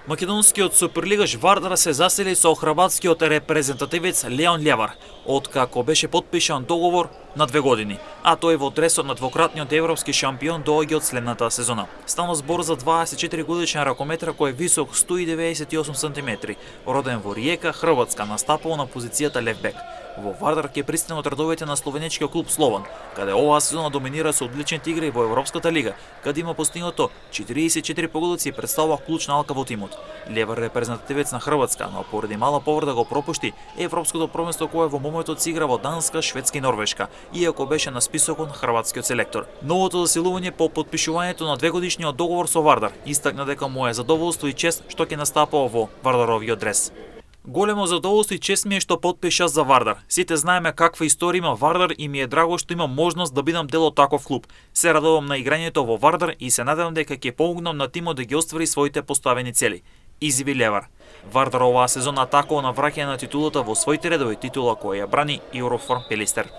Македонскиот суперлигаш Вардар се засели со хрватскиот репрезентативец Леон Левар, откако беше потпишан договор на 2 години, а тој во дресот на двократниот европски шампион доаѓа од следната сезона. Стана збор за 24 годишен ракометар кој е висок 198 см, роден во Риека, Хрватска, настапува на позицијата левбек. Во Вардар ќе пристигне од редовите на словенечкиот клуб Слован, каде оваа сезона доминира со одличните игри во Европската лига, каде има постигнато 44 погодици и представува клучна алка во тимот. Левар репрезентативец на Хрватска, но поради мала повреда го пропушти европското првенство кое во моментот се игра во Данска, Шведска и Норвешка, иако беше на списокот на хрватскиот селектор. Новото засилување по потпишувањето на 2-годишниот договор со Вардар истакна дека му е задоволство и чест што ќе настапува во Вардаровиот дрес. Големо задоволство и чест ми е што потпиша за Вардар. Сите знаеме каква историја има Вардар и ми е драго што имам можност да бидам дел од таков клуб. Се радувам на играњето во Вардар и се надевам дека ќе помогнам на тимот да ги оствари своите поставени цели, изјави Левар. Вардар оваа сезона атакува на враќање на титулата во своите редови, титула која ја брани Euroform Пелистер.